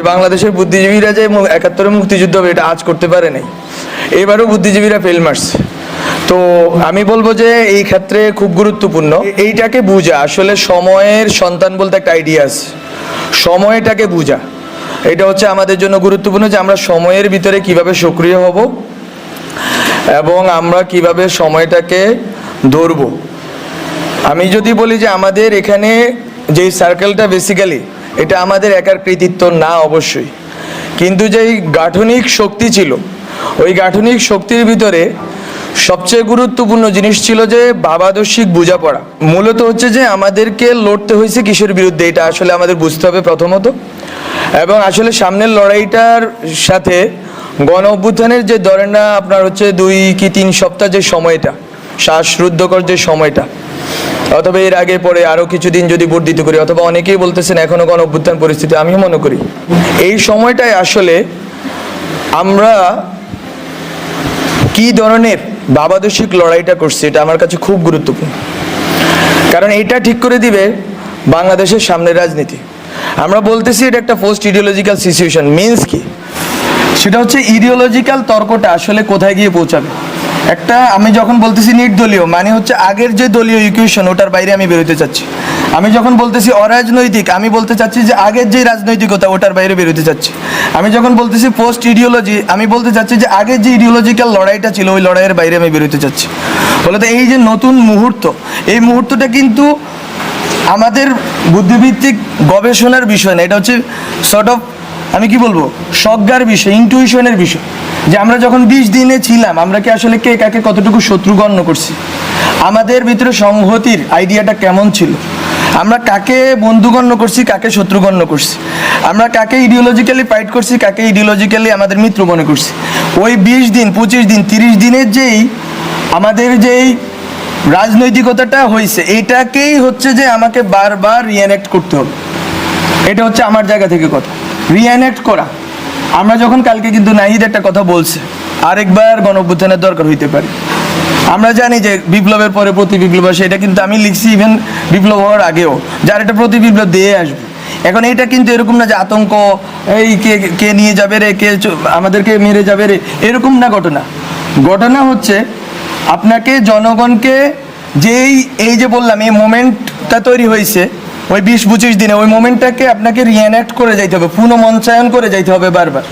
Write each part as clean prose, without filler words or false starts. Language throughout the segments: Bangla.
বাংলাদেশের বুদ্ধিজীবীরা যে ৭১ মুক্তিযুদ্ধ হবে এটা আজ করতে পারে নাই, এবারও বুদ্ধিজীবীরা ফেল মারছে। তো আমি বলবো যে এই ক্ষেত্রে খুব গুরুত্বপূর্ণ এইটাকে বুঝা, আসলে সময়ের সন্তান বলতে একটা আইডিয়া আছে, সময়টাকে বুঝা এটা হচ্ছে আমাদের জন্য গুরুত্বপূর্ণ, যে আমরা সময়ের ভিতরে কিভাবে সক্রিয় হব এবং আমরা কিভাবে সময়টাকে ধরব। আমি যদি বলি যে আমাদের এখানে যেই সার্কেলটা বেসিক্যালি এটা আমাদের একার কৃতিত্ব না অবশ্যই, কিন্তু যেই গাঠনিক শক্তি ছিল ওই গাঠনিক শক্তির ভিতরে সবচেয়ে গুরুত্বপূর্ণ জিনিস ছিল যে ভাবাদর্শিক বোঝাপড়া। মূলত হচ্ছে যে আমাদেরকে লড়তে হয়েছে কিসের বিরুদ্ধে এটা আসলে আমাদের বুঝতে হবে প্রথমত, এবং আসলে সামনের লড়াইটার সাথে গণ অভ্যুত্থানের যে ধরেন না আপনার হচ্ছে 2 কি 3 সপ্তাহ যে সময়টা, শ্বাসরুদ্ধকর যে সময়টা, অথবা এর আগে পরে আরও কিছুদিন যদি বর্ধিত করি, অথবা অনেকেই বলতেছেন এখনও গণ অভ্যুত্থান পরিস্থিতি, আমিও মনে করি এই সময়টায় আসলে আমরা কি ধরনের ভাবাদর্শিক লড়াইটা করছি এটা আমার কাছে খুব গুরুত্বপূর্ণ, কারণ এটা ঠিক করে দিবে বাংলাদেশের সামনের রাজনীতি। আমরা বলতেছি এটা একটা পোস্ট ইডিওলজিক্যাল সিচুয়েশন, মিনস কি সেটা হচ্ছে ইডিওলজিক্যাল তর্কটা আসলে কোথায় গিয়ে পৌঁছাবে। একটা আমি যখন বলতেছি নির্দলীয় মানে হচ্ছে আগের যে দলীয় ইকুয়েশন ওটার বাইরে আমি বেরোতে চাচ্ছি। আমি যখন বলতেছি অরাজনৈতিক আমি বলতে চাচ্ছি যে আগের যে রাজনৈতিকতা ওটার বাইরে বেরোতে চাচ্ছি। আমি যখন বলতেছি পোস্ট ইডিওলজি আমি বলতে চাচ্ছি যে আগের যে ইডিওলজিক্যাল লড়াইটা ছিল ওই লড়াইয়ের বাইরে আমি বেরোতে চাচ্ছি। বলতে এই যে নতুন মুহূর্ত, এই মুহূর্তটা কিন্তু আমাদের বুদ্ধিভিত্তিক গবেষণার বিষয় না, এটা হচ্ছে সর্ট অফ আমি কি বলবো সজ্ঞার বিষয়, ইনটুইশনের বিষয়, যে আমরা যখন 20 দিনে ছিলাম আমরা কি আসলে কে কাকে কতটুকু শত্রু গণ্য করছি, আমাদের ভিতরে সংহতির আইডিয়াটা কেমন ছিল, আমরা কাকে বন্ধু গণ্য করছি কাকে শত্রু গণ্য করছি, আমরা কাকে ইডিওলজিক্যালি ফাইট করছি কাকে ইডিওলজিক্যালি আমাদের মিত্র মনে করছি। ওই 20 দিন 25 দিন 30 দিনের যেই আমাদের যেই রাজনৈতিকতাটা হয়েছে এটাকেই হচ্ছে যে আমাকে বারবার রিঅ্যানেক্ট করতে হবে। এটা হচ্ছে আমার জায়গা থেকে কথা, রিঅ্যানেক্ট করা। আমরা যখন কালকে কিন্তু নাহিদ একটা কথা বলছে আরেকবার গণ অভ্যুত্থানের দরকার হইতে পারে। আমরা জানি যে বিপ্লবের পরে প্রতি বিপ্লব আসে, এটা কিন্তু আমি লিখছি ইভেন বিপ্লব হওয়ার আগেও, যার একটা প্রতি বিপ্লব দিয়ে আসবে। এখন এটা কিন্তু এরকম না যে আতঙ্ক, এই কে নিয়ে যাবে রে, কে আমাদেরকে মেরে যাবে রে, এরকম না ঘটনা। ঘটনা হচ্ছে আপনাকে জনগণকে যেই এই যে বললাম এই মোমেন্টটা তৈরি হয়েছে ওই 20-25 দিনে, ওই মোমেন্টটাকে আপনাকে রিঅ্যানেক্ট করে যাইতে হবে, পুনঃমঞ্চায়ন করে যাইতে হবে বারবার।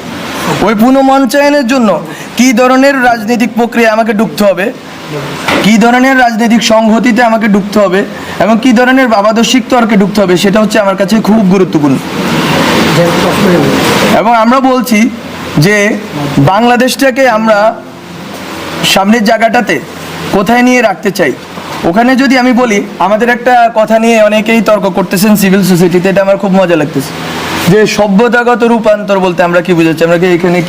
ওই পুনঃমঞ্চায়নের জন্য কি ধরনের রাজনৈতিক প্রক্রিয়া আমাকে ঢুকতে হবে, কি ধরনের রাজনৈতিক সংহতিতে আমাকে ঢুকতে হবে এবং কি ধরনের ভাবাদর্শিক তর্কে ঢুকতে হবে সেটা হচ্ছে আমার কাছে খুব গুরুত্বপূর্ণ। এবং আমরা বলছি যে বাংলাদেশটাকে আমরা সামনের জায়গাটাতে কোথায় নিয়ে রাখতে চাই। ওখানে যদি আমি বলি আমাদের একটা কথা নিয়ে অনেকেই তর্ক করতেছেন সিভিল সোসাইটিতে, এটা আমার খুব মজা লাগতেছে, যে সভ্যতাগত রূপান্তর বলতে আমরা কি বুঝাচ্ছি, আমরা কি এখানে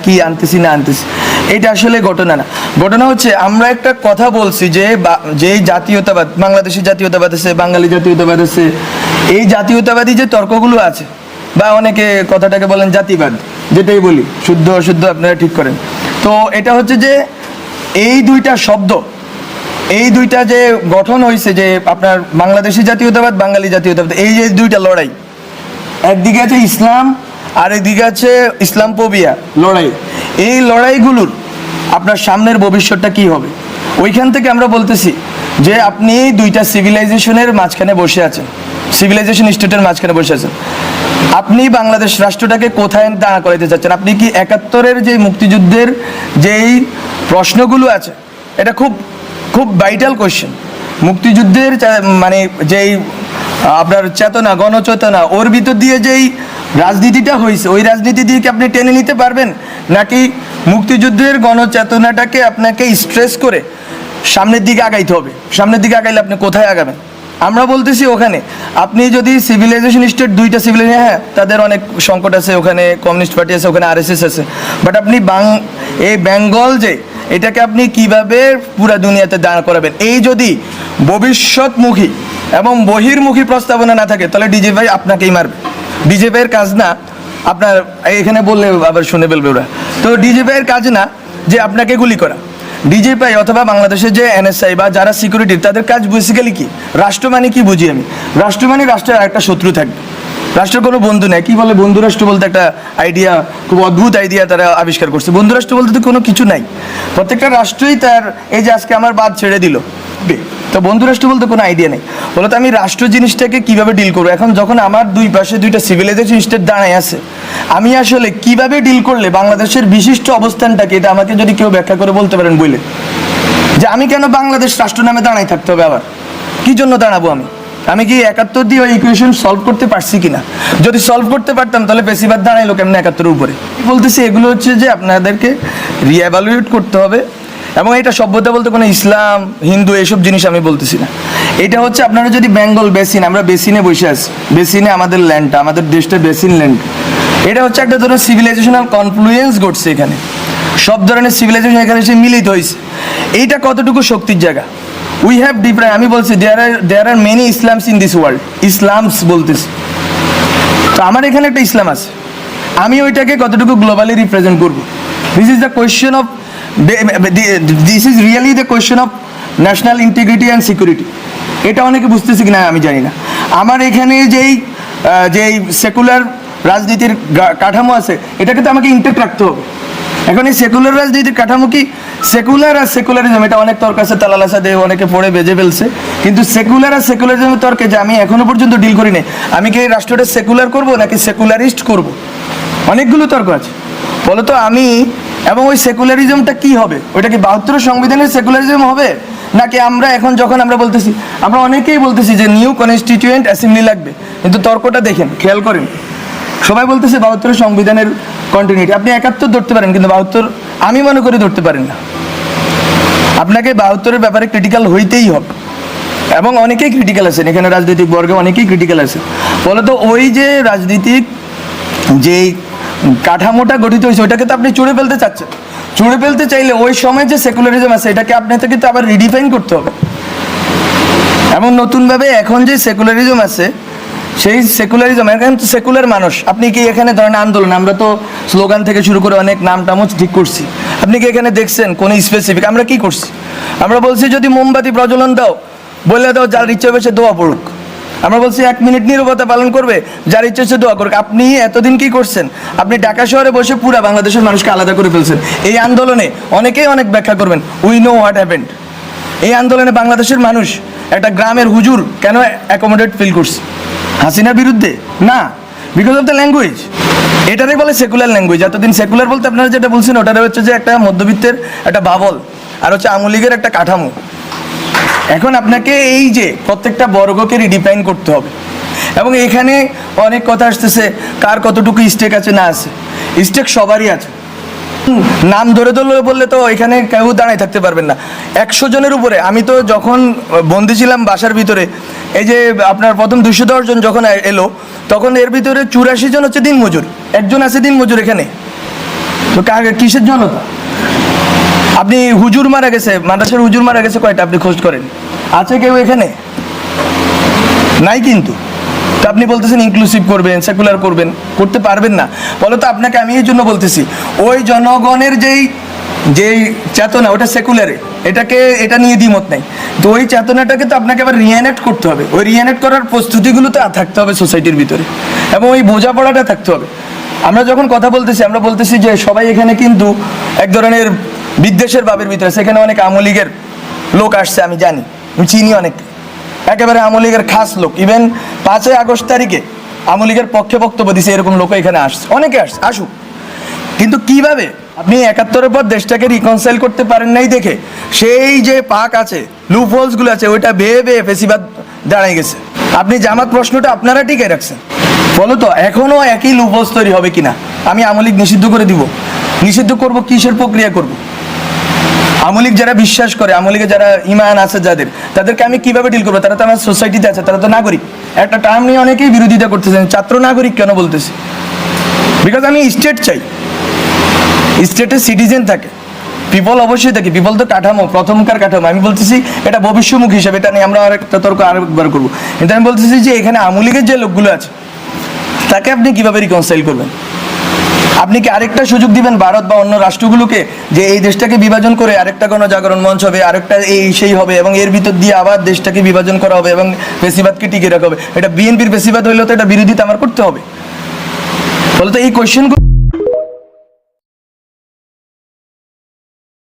কি আনতেছি না আনতেছি, এটা আসলে ঘটনা না। ঘটনা হচ্ছে আমরা একটা কথা বলছি যে যেই জাতীয়তাবাদ, বাংলাদেশি জাতীয়তাবাদ আছে, বাঙালি জাতীয়তাবাদ আছে, এই জাতীয়তাবাদী যে তর্কগুলো আছে বা অনেকে কথাটাকে বলেন জাতিবাদ, যেটাই বলি শুদ্ধ অশুদ্ধ আপনারা ঠিক করেন। তো এটা হচ্ছে যে এই দুইটা শব্দ, এই দুইটা যে গঠন হয়েছে যে আপনার বাংলাদেশি জাতীয়তাবাদ বাঙালি জাতীয়তাবাদ, এই যে দুইটা লড়াই, একদিকে আছে ইসলাম আর একদিকে আছে ইসলামফোবিয়া লড়াই, এই লড়াইগুলোর আপনার সামনের ভবিষ্যৎটা কি হবে। ওইখান থেকে আমরা বলতেছি যে আপনি দুইটা সিভিলাইজেশনের মাঝখানে বসে আছেন, সিভিলাইজেশন স্টেটের মাঝখানে বসে আছেন। আপনি বাংলাদেশ রাষ্ট্রটাকে কোথায় দাঁড়া করাইতে চাচ্ছেন? আপনি কি ৭১-এর যে মুক্তিযুদ্ধের যেই প্রশ্নগুলো আছে এটা খুব খুব ভাইটাল কোয়েশ্চেন, মুক্তিযুদ্ধের মানে যেই আপনার চেতনা গণচেতনা ওর ভিতর দিয়ে যেই রাজনীতিটা হয়েছে ওই রাজনীতি দিয়ে কি আপনি টেনে নিতে পারবেন, নাকি মুক্তিযুদ্ধের গণচেতনাটাকে আপনাকে স্ট্রেস করে সামনের দিকে আগাইতে হবে? সামনের দিকে আগাইলে আপনি কোথায় আগাবেন? আমরা বলতেছি ওখানে আপনি যদি সিভিলাইজেশন স্টেট দুইটা সিভিলাইজেশন, হ্যাঁ তাদের অনেক সংকট আছে, ওখানে কমিউনিস্ট পার্টি আছে, ওখানে RSS আছে, বাট আপনি এই বেঙ্গল যে এটাকে আপনি কিভাবে পুরা দুনিয়াতে দাঁড় করাবেন, এই যদি ভবিষ্যৎমুখী এবং বহির্মুখী প্রস্তাবনা না থাকে তাহলে ডিজিএফআই আপনাকেই মারবে। ডিজিএফআইয়ের কাজ না আপনার, এখানে বললে আবার শুনে ফেলবে ওরা, তো ডিজিএফআইয়ের কাজ না যে আপনাকে গুলি করা। ডিজিএফআই অথবা বাংলাদেশের যে NSI বা যারা সিকিউরিটি তাদের কাজ বেসিক্যালি কি, রাষ্ট্র মানে কি বুঝি আমি, রাষ্ট্র মানে রাষ্ট্রের আরেকটা শত্রু থাকবে, রাষ্ট্রের কোনো বন্ধু নেই। কি বলে বন্ধু রাষ্ট্র বলতে একটা আইডিয়া, খুব অদ্ভুত আইডিয়া তারা আবিষ্কার করছে। বন্ধু রাষ্ট্র বলতে তো কোনো কিছু নাই। প্রত্যেকটা রাষ্ট্রই তার, এই যে আজকে আমার বাদ ছেড়ে দিল, তো বন্ধু রাষ্ট্র বলতে কোনো আইডিয়া নেই। বলতো আমি রাষ্ট্র জিনিসটাকে কিভাবে ডিল করবো? এখন যখন আমার দুই পাশে দুইটা সিভিলাইজেশন স্টেট দাঁড়ায় আছে, আমি আসলে কিভাবে ডিল করলে বাংলাদেশের বিশিষ্ট অবস্থানটাকে, এটা আমাকে যদি কেউ ব্যাখ্যা করে বলতে পারেন বলে, যে আমি কেন বাংলাদেশ রাষ্ট্র নামে দাঁড়াই থাকতে হবে? আবার কি জন্য দাঁড়াবো? আমি কি 71 দিয়ে ওই ইকুয়েশন সলভ করতে পারছি কিনা? যদি সলভ করতে পারতাম তাহলে বেশিরভাগ দাঁড়াইলো কেমন 71-এর উপরে? বলতেছি এগুলো হচ্ছে যে আপনাদেরকে রিএভালুয়েট করতে হবে। এবং এটা সভ্যতা বলতে কোনো ইসলাম হিন্দু এসব জিনিস আমি বলতেছি না। এটা হচ্ছে আপনারা যদি বেঙ্গল বেসিন, আমরা বেসিনে বসে আছি, বেসিনে আমাদের ল্যান্ডটা, আমাদের দেশটা বেসিন ল্যান্ড, এটা হচ্ছে একটা ধরনের সিভিলাইজেশনাল কনফ্লুয়েন্স ঘটছে এখানে, সব ধরনের সিভিলাইজেশন এখানে এসে মিলিত হয়েছে। এইটা কতটুকু শক্তির জায়গা? উই হ্যাভ ডিফারেন্ট, আমি বলছি there are many Islams in this world, Islams বলতেছি। তো আমার এখানে একটা ইসলাম আছে, আমি ওইটাকে কতটুকু গ্লোবালি রিপ্রেজেন্ট করবো? This is the question of, this is really the question of national integrity and security. এটা অনেকে বুঝতেছে কিনা আমি জানি না। আমার এখানে যেই সেকুলার রাজনীতির কাঠামো আছে, এটাকে তো আমাকে ইন্টেক্ট রাখতে হবে। এখন এই সেকুলার রাজনীতির কাঠামো কি, সেকুলার আর সেকুলারিজম, এটা অনেক তর্ক আছে, তালালাসা দিয়ে অনেকে পড়ে বেজে ফেলছে। কিন্তু সেকুলার আর সেকুলারিজমের তর্কে যে আমি এখনো পর্যন্ত ডিল করি নাই, আমি কি এই রাষ্ট্রটা সেকুলার করব নাকি সেকুলারিস্ট করব, অনেকগুলো তর্ক আছে। বলতো আমি, এবং ওই সেকুলারিজমটা কি হবে? ওইটা কি 72 সংবিধানের সেকুলারিজম হবে, নাকি আমরা এখন যখন আমরা বলতেছি, আমরা অনেকেই বলতেছি যে নিউ কনস্টিটিউয়েন্ট অ্যাসেম্বলি লাগবে, কিন্তু তর্কটা দেখেন, খেয়াল করেন, সবাই বলতেছে 72 সংবিধানের কন্টিনিউটি। আপনি 71 ধরতে পারেন, কিন্তু 72 আমি মনে করি ধরতে পারেন না। আপনাকে 72-এর ব্যাপারে ক্রিটিক্যাল হইতেই হবে, এবং অনেকেই ক্রিটিক্যাল আছেন এখানে, রাজনৈতিক বর্গে অনেকেই ক্রিটিক্যাল আছে। বলতো ওই যে রাজনীতিক যেই কাঠামোটা গঠিত হয়েছে, ওইটাকে তো আপনি চুড়ে ফেলতে চাচ্ছেন। চুড়ে ফেলতে চাইলে ওই সময় যে সেকুলারিজম আছে, এটাকে আপনাকে কিন্তু আবার রিডিফাইন করতে হবে। এবং নতুনভাবে এখন যে সেকুলারিজম আছে, সেই সেকুলারিজম, এখন তো সেকুলার মানুষ, আপনি কি এখানে ধরেন আন্দোলন, আমরা তো স্লোগান থেকে শুরু করে অনেক নাম টামও ঠিক করছি, আপনি কি এখানে দেখছেন কোন স্পেসিফিক? আমরা কি করছি? আমরা বলছি যদি মোমবাতি প্রজ্বলন দাও, বলে দাও, যার ইচ্ছে হবে সে দোয়া পড়ুক। আমরা বলছি 1 মিনিট নীরবতা পালন করবে, যার ইচ্ছে সে দোয়া করুক। আপনি এতদিন কি করছেন? আপনি ঢাকা শহরে বসে পুরা বাংলাদেশের মানুষকে আলাদা করে ফেলছেন। এই আন্দোলনে অনেকেই অনেক ব্যাখ্যা করবেন, উই নো হোয়াট হ্যাপেন্ড। এই আন্দোলনে বাংলাদেশের মানুষ একটা গ্রামের হুজুর কেন অ্যাকোমোডেট ফিল করছে? হাসিনার বিরুদ্ধে না, বিকজ অফ দ্য ল্যাঙ্গুয়েজ। এটারই বলে সেকুলার ল্যাঙ্গুয়েজ। এতদিন সেকুলার বলতে আপনারা যেটা বলছেন, ওটারে হচ্ছে যে একটা মধ্যবিত্তের একটা বাবল, আর হচ্ছে আওয়ামী লীগের একটা কাঠামো। এখন আপনাকে এই যে প্রত্যেকটা বর্গকে রিডিফাইন করতে হবে। এবং এখানে অনেক কথা আসতেছে, কার কতটুকু স্টেক আছে না আছে। স্টেক সবারই আছে। নাম ধরে ধরে বললে তো এখানে কেউ দাঁড়ায় থাকতে পারবেন না। 100 জনের উপরে, আমি তো যখন বন্দি ছিলাম বাসার ভিতরে, এই যে আপনার প্রথম 210 জন যখন এলো, তখন এর ভিতরে 84 জন হচ্ছে দিনমজুর, একজন আছে দিনমজুর এখানে। তো কিসের জনতা? আপনি হুজুর মারা গেছে, মাদ্রাসার হুজুর মারা গেছে কয়টা আপনি খোঁজ করেন? আছে কেউ এখানে? নাই। কিন্তু তো আপনি বলতেছেন ইনক্লুসিভ করবেন, সেকুলার করবেন, করতে পারবেন না। বলো তো আপনাকে আমি এই জন্য বলতেছি, ওই জনগণের যেই চেতনা, ওটা সেকুলারে, এটা নিয়ে দ্বিমত নাই। তো ওই চেতনাটাকে তো আপনাকে আবার রিএনেক্ট করতে হবে। ওই রিএনেক্ট করার প্রস্তুতিগুলো তো থাকতে হবে সোসাইটির ভিতরে, এবং ওই বোঝাপড়াটা থাকতে হবে। আমরা যখন কথা বলতেছি, আমরা বলতেছি যে সবাই এখানে কিন্তু এক ধরনের বিদ্বেষের ভাবের ভিতরে। সেখানে অনেক আওয়ামী লীগের লোক আসছে, আমি জানি, আমি চিনি অনেক, একেবারে আওয়ামী লীগের খাস লোক। ইভেন 5ই আগস্ট তারিখে আওয়ামী লীগের পক্ষে বক্তব্য দিছে, এরকম লোক এখানে আসছে, অনেকে আসুক। কিন্তু কিভাবে আপনি 71-এর পর দেশটাকে রিকনসাইল করতে পারেন নাই দেখে, সেই যে পাক আছে, লুপ হোলসগুলো আছে, ওইটা বেয়ে ফেসিবাদ দাঁড়ায় গেছে। আপনি জামাত প্রশ্নটা আপনারা টিকে রাখছেন। বলো তো এখনও একই লুপ হোলস তৈরি হবে কিনা? আমি আওয়ামী লীগ নিষিদ্ধ করে দিব। নিষিদ্ধ করব, কিসের প্রক্রিয়া করব? আওয়ামী লীগ যারা বিশ্বাস করে, আওয়ামী লীগে যারা ইমান আছে যাদের, তাদেরকে আমি কিভাবে ডিল করবো? তারা তো আমার সোসাইটিতে আছে, তারা তো নাগরিক। একটা টার্ম নিয়ে অনেকেই বিরোধিতা করতেছেন, ছাত্র নাগরিক কেন বলতেছি? বিকজ আমি স্টেট চাই, স্টেটের সিটিজেন থাকে, পিপল অবশ্যই থাকে। পিপল তো কাঠামো, প্রথমকার কাঠামো। আমি বলতেছি এটা ভবিষ্যমুখী হিসাবে, এটা নিয়ে আমরা আরেকটা তর্ক আরেকবার করবো। কিন্তু আমি বলতেছি যে এখানে আওয়ামী লীগের যে লোকগুলো আছে, তাকে আপনি কিভাবে রিকনসাইল করবেন? আপনি কি আরেকটা সুযোগ দিবেন ভারত বা অন্য রাষ্ট্রগুলোকে যে এই দেশটাকে বিভাজন করে আরেকটা গণজাগরণ মঞ্চ হবে, আরেকটা এই সেই হবে এবং এর ভিতর দিয়ে আবার দেশটাকে বিভাজন করা হবে এবং ফেসিবাদকে টিকিয়ে রাখা হবে? এটা বিএনপির ফেসিবাদ হইলেও তো এটা বিরোধিতা আমার করতে হবে। বলতো এই কোয়েশ্চেনগুলো